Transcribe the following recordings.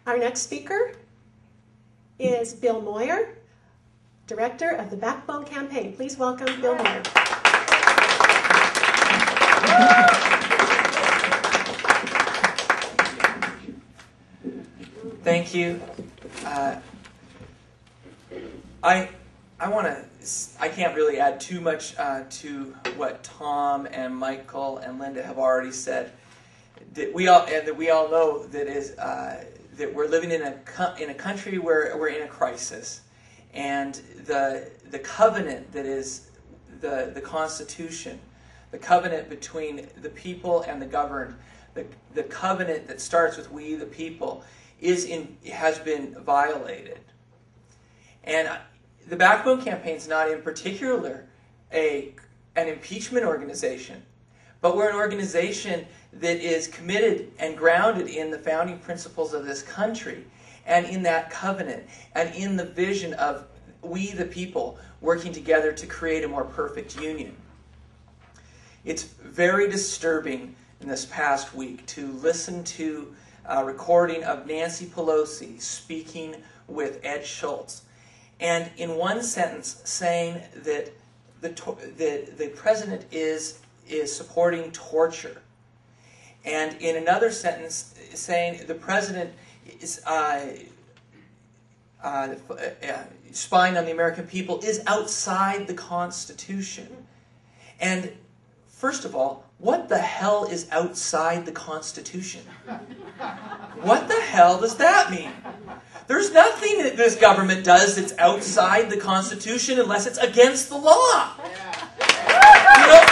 Our next speaker is Bill Moyer, Director of the Backbone Campaign. Please welcome Bill Moyer. Thank you. I can't really add too much to what Tom and Michael and Linda have already said. That we all know that we're living in a country where we're in a crisis, and the covenant that is the Constitution, the covenant between the people and the governed, the covenant that starts with we the people, has been violated. And the Backbone Campaign is not in particular an impeachment organization, but we're an organization that is committed and grounded in the founding principles of this country and in that covenant and in the vision of we the people working together to create a more perfect union. It's very disturbing in this past week to listen to a recording of Nancy Pelosi speaking with Ed Schultz, and in one sentence saying that the president is supporting torture, and in another sentence saying the president is spying on the American people is outside the Constitution. And first of all, what the hell is outside the Constitution? What the hell does that mean? There's nothing that this government does that's outside the Constitution unless it's against the law. You know,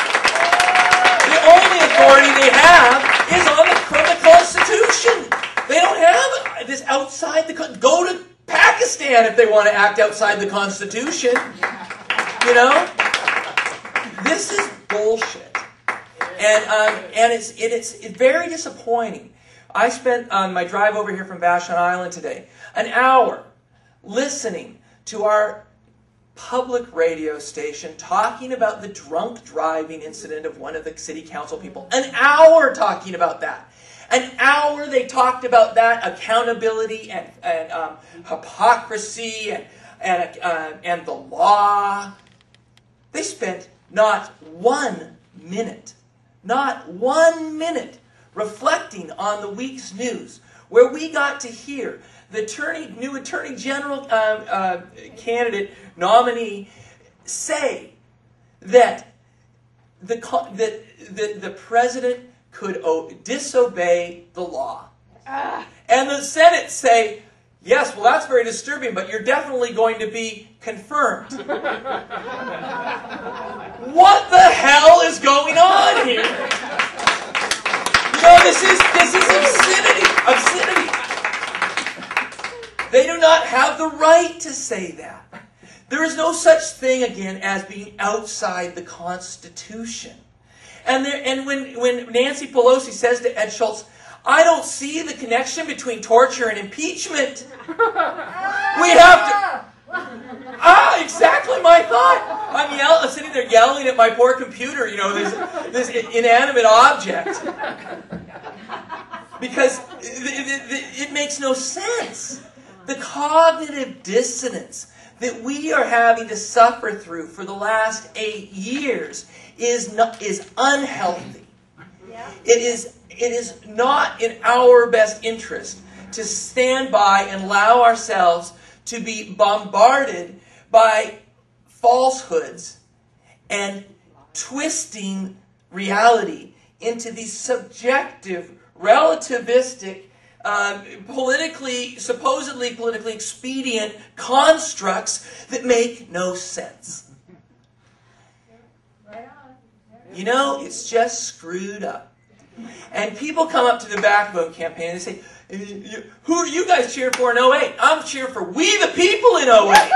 the only authority they have is from the Constitution. They don't have this outside the Constitution. Go to Pakistan if they want to act outside the Constitution. You know? This is bullshit. And it's very disappointing. I spent on my drive over here from Vashon Island today an hour listening to our public radio station talking about the drunk driving incident of one of the city council people. An hour talking about that. An hour they talked about that accountability and hypocrisy and the law. They spent not 1 minute reflecting on the week's news, where we got to hear the new Attorney General candidate nominee say that the president could disobey the law. And the Senate say, yes, well, that's very disturbing, but you're definitely going to be confirmed. What the hell is going on here? You know, this is obscenity. They do not have the right to say that. There is no such thing, again, as being outside the Constitution. And when Nancy Pelosi says to Ed Schultz, I don't see the connection between torture and impeachment. We have to... exactly my thought. I'm sitting there yelling at my poor computer, you know, this inanimate object. Because it makes no sense. The cognitive dissonance that we are having to suffer through for the last 8 years is unhealthy. Yeah. It is not in our best interest to stand by and allow ourselves to be bombarded by falsehoods and twisting reality into these subjective, relativistic, supposedly politically expedient constructs that make no sense. You know, it's just screwed up. And people come up to the Backbone Campaign and they say, who are you guys cheering for in 08? I'm cheering for we the people in 08.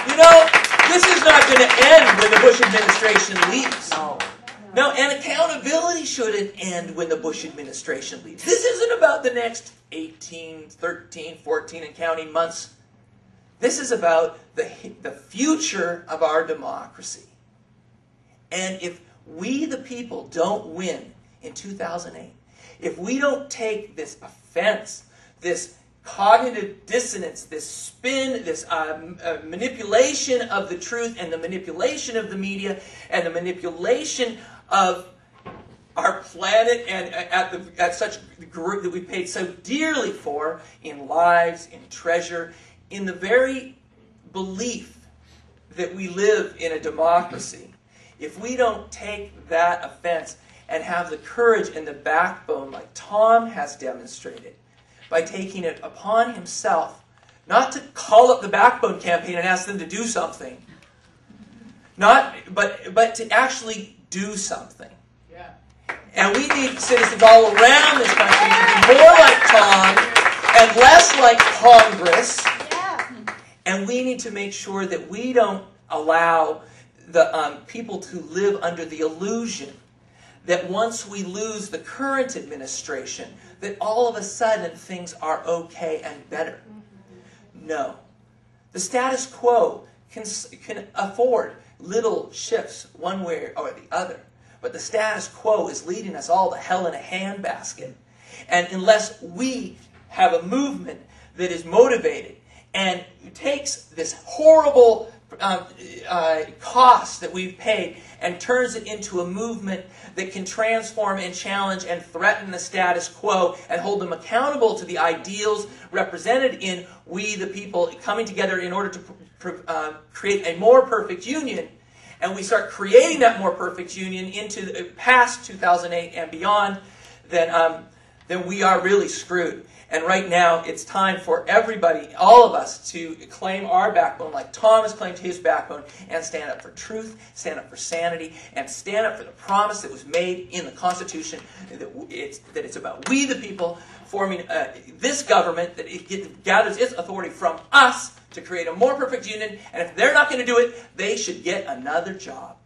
You know, this is not going to end when the Bush administration leaves. No, and accountability shouldn't end when the Bush administration leaves. This isn't about the next 18, 13, 14 and counting months. This is about the future of our democracy. And if we the people don't win in 2008, if we don't take this offense, this cognitive dissonance, this spin, this manipulation of the truth, and the manipulation of the media, and the manipulation of our planet, and at such group that we paid so dearly for in lives, in treasure, in the very belief that we live in a democracy. If we don't take that offense and have the courage and the backbone like Tom has demonstrated, by taking it upon himself, not to call up the Backbone campaign and ask them to do something, but to actually do something. Yeah. And we need citizens all around this country to be more like Tom and less like Congress. Yeah. And we need to make sure that we don't allow the people to live under the illusion that once we lose the current administration, that all of a sudden things are okay and better. No. The status quo can afford little shifts one way or the other. But the status quo is leading us all to hell in a handbasket. And unless we have a movement that is motivated and takes this horrible cost that we've paid and turns it into a movement that can transform and challenge and threaten the status quo and hold them accountable to the ideals represented in we the people coming together in order to create a more perfect union, and we start creating that more perfect union into past 2008 and beyond, then we are really screwed. And right now, it's time for everybody, all of us, to claim our backbone like Tom has claimed his backbone and stand up for truth, stand up for sanity, and stand up for the promise that was made in the Constitution that it's about we the people forming this government, that it gathers its authority from us to create a more perfect union. And if they're not going to do it, they should get another job.